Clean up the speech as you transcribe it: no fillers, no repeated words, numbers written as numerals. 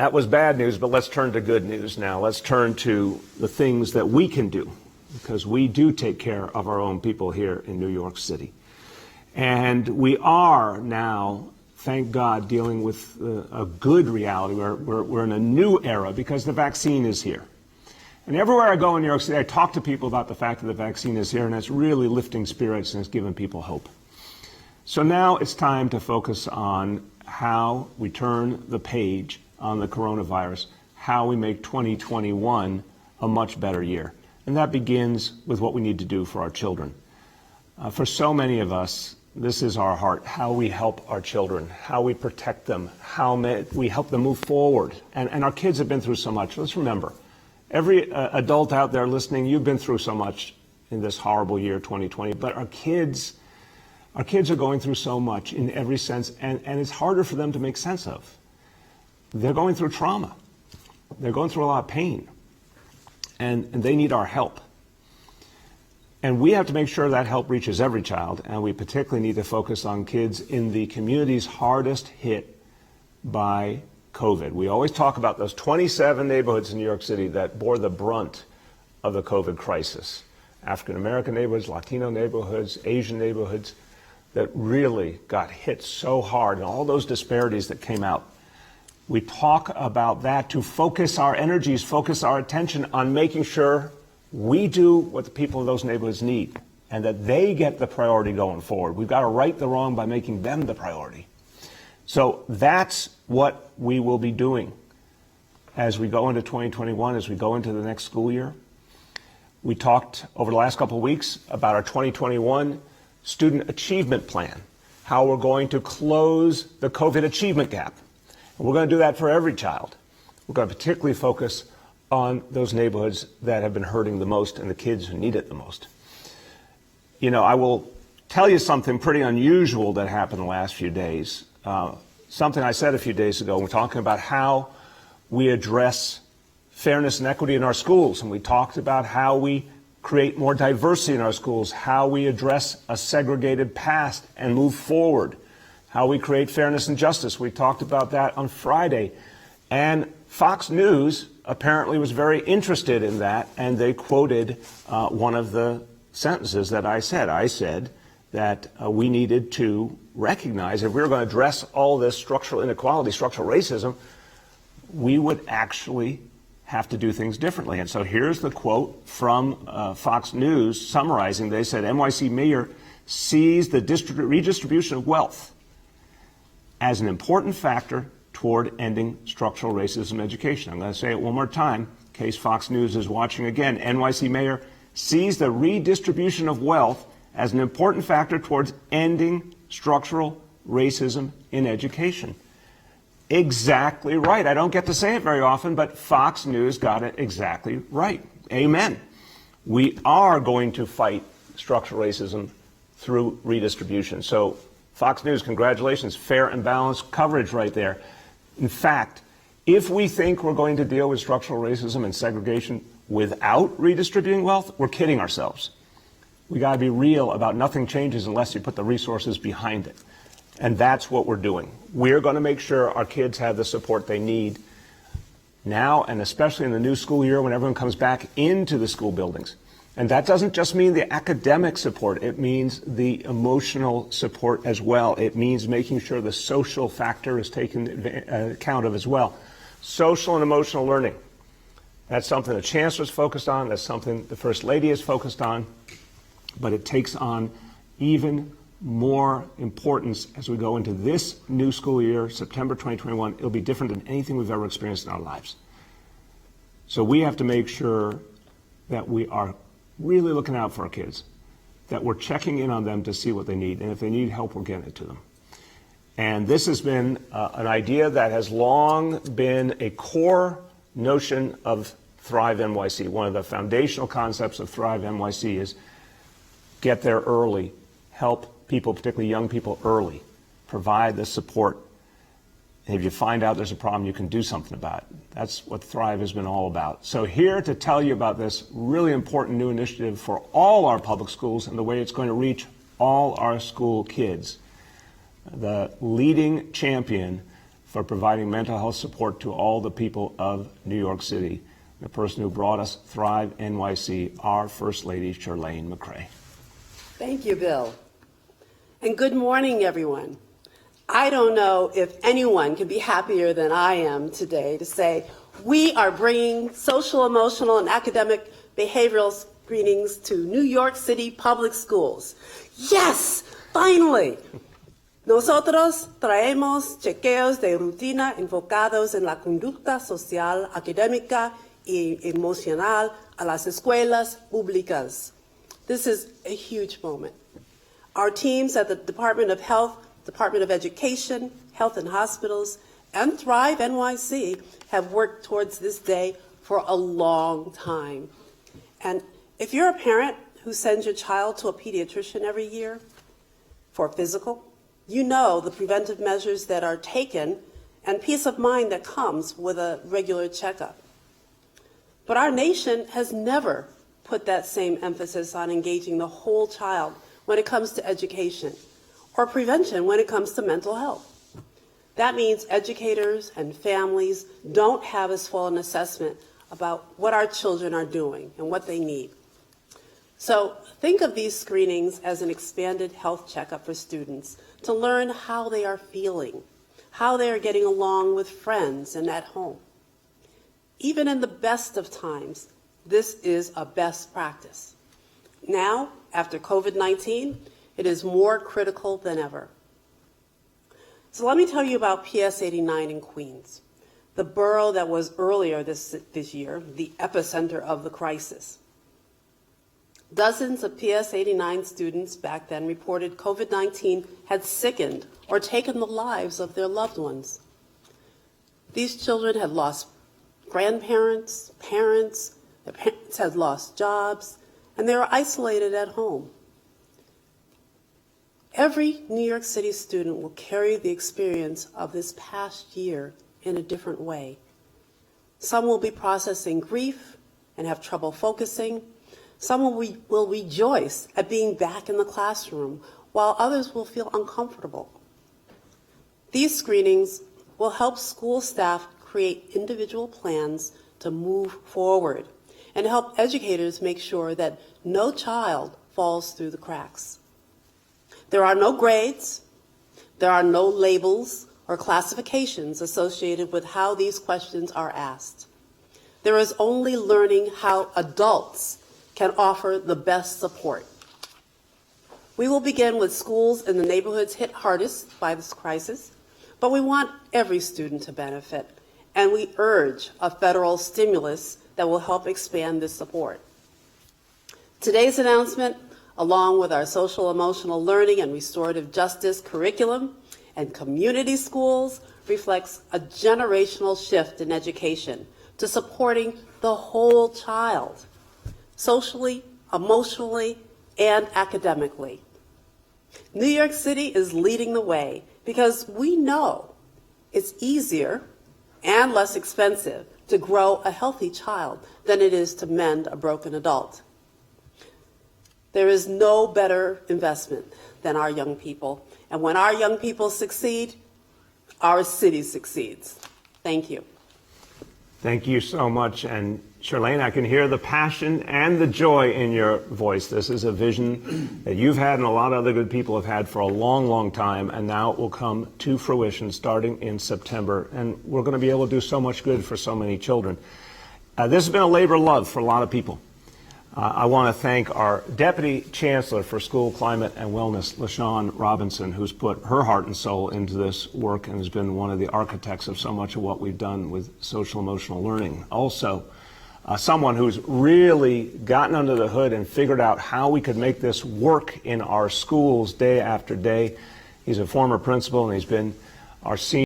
That was bad news, but let's turn to good news now. Let's turn to the things that we can do, because we do take care of our own people here in New York City. And we are now, thank God, dealing with a good reality. We're in a new era because the vaccine is here. And everywhere I go in New York City, I talk to people about the fact that the vaccine is here, and it's really lifting spirits and it's giving people hope. So now it's time to focus on how we turn the page on the coronavirus, how we make 2021 a much better year. And that begins with what we need to do for our children. For so many of us, this is our heart, how we help our children, how we protect them, how we help them move forward. And our kids have been through so much. Let's remember, every adult out there listening, you've been through so much in this horrible year, 2020, but our kids are going through so much in every sense, and it's harder for them to make sense of. They're going through trauma. They're going through a lot of pain, and they need our help. And we have to make sure that help reaches every child, and we particularly need to focus on kids in the communities hardest hit by COVID. We always talk about those 27 neighborhoods in New York City that bore the brunt of the COVID crisis. African-American neighborhoods, Latino neighborhoods, Asian neighborhoods that really got hit so hard, and all those disparities that came out. We talk about that to focus our energies, focus our attention on making sure we do what the people of those neighborhoods need and that they get the priority going forward. We've got to right the wrong by making them the priority. So that's what we will be doing as we go into 2021, as we go into the next school year. We talked over the last couple of weeks about our 2021 Student Achievement Plan, how we're going to close the COVID achievement gap. And we're going to do that for every child. We're going to particularly focus on those neighborhoods that have been hurting the most and the kids who need it the most. You know, I will tell you something pretty unusual that happened the last few days. Something I said a few days ago. We're talking about how we address fairness and equity in our schools, and we talked about how we create more diversity in our schools, how we address a segregated past and move forward, how we create fairness and justice. We talked about that on Friday, and Fox News apparently was very interested in that, and they quoted one of the sentences that I said. I said that we needed to recognize if we were going to address all this structural inequality, structural racism, we would actually have to do things differently. And so here's the quote from Fox News summarizing. They said, NYC mayor sees the redistribution of wealth as an important factor toward ending structural racism in education. I'm going to say it one more time in case Fox News is watching again. NYC mayor sees the redistribution of wealth as an important factor towards ending structural racism in education. Exactly right. I don't get to say it very often, but Fox News got it exactly right. Amen. We are going to fight structural racism through redistribution. So Fox News, congratulations. Fair and balanced coverage right there. In fact, if we think we're going to deal with structural racism and segregation without redistributing wealth, we're kidding ourselves. We got to be real about nothing changes unless you put the resources behind it. And that's what we're doing. We're going to make sure our kids have the support they need now, and especially in the new school year when everyone comes back into the school buildings. And that doesn't just mean the academic support. It means the emotional support as well. It means making sure the social factor is taken account of as well. Social and emotional learning. That's something the chancellor's focused on. That's something the First Lady is focused on. But it takes on even more importance as we go into this new school year, September 2021. It'll be different than anything we've ever experienced in our lives. So we have to make sure that we are really looking out for our kids, that we're checking in on them to see what they need, and if they need help, we're getting it to them. And this has been an idea that has long been a core notion of Thrive NYC. One of the foundational concepts of Thrive NYC is get there early, help people, particularly young people, early, provide the support. And if you find out there's a problem, you can do something about it. That's what Thrive has been all about. So here to tell you about this really important new initiative for all our public schools and the way it's going to reach all our school kids, the leading champion for providing mental health support to all the people of New York City. The person who brought us Thrive NYC, our First Lady, Charlene McCray. Thank you, Bill. And good morning, everyone. I don't know if anyone can be happier than I am today to say we are bringing social, emotional, and academic behavioral screenings to New York City public schools. Yes, finally. Nosotros traemos chequeos de rutina enfocados en la conducta social, académica y emocional a las escuelas públicas. This is a huge moment. Our teams at the Department of Health, Department of Education, Health and Hospitals, and Thrive NYC have worked towards this day for a long time. And if you're a parent who sends your child to a pediatrician every year for physical, you know the preventive measures that are taken and peace of mind that comes with a regular checkup. But our nation has never put that same emphasis on engaging the whole child when it comes to education or prevention when it comes to mental health. That means educators and families don't have as full an assessment about what our children are doing and what they need. So think of these screenings as an expanded health checkup for students to learn how they are feeling, how they are getting along with friends and at home. Even in the best of times, this is a best practice. Now, after COVID-19, it is more critical than ever. So let me tell you about PS 89 in Queens, the borough that was earlier this year the epicenter of the crisis. Dozens of PS 89 students back then reported COVID-19 had sickened or taken the lives of their loved ones. These children had lost grandparents, parents, their parents had lost jobs, and they were isolated at home. Every New York City student will carry the experience of this past year in a different way. Some will be processing grief and have trouble focusing. Some will rejoice at being back in the classroom, while others will feel uncomfortable. These screenings will help school staff create individual plans to move forward and help educators make sure that no child falls through the cracks. There are no grades, there are no labels or classifications associated with how these questions are asked. There is only learning how adults can offer the best support. We will begin with schools in the neighborhoods hit hardest by this crisis, but we want every student to benefit, and we urge a federal stimulus that will help expand this support. Today's announcement, along with our social emotional learning and restorative justice curriculum and community schools, reflects a generational shift in education to supporting the whole child, socially, emotionally, and academically. New York City is leading the way because we know it's easier and less expensive to grow a healthy child than it is to mend a broken adult. There is no better investment than our young people. And when our young people succeed, our city succeeds. Thank you. Thank you so much. And Charlene, I can hear the passion and the joy in your voice. This is a vision that you've had and a lot of other good people have had for a long, long time, and now it will come to fruition starting in September. And we're going to be able to do so much good for so many children. This has been a labor of love for a lot of people. I want to thank our Deputy Chancellor for School Climate and Wellness, LaShawn Robinson, who's put her heart and soul into this work and has been one of the architects of so much of what we've done with social emotional learning. Also, someone who's really gotten under the hood and figured out how we could make this work in our schools day after day. He's a former principal and he's been our senior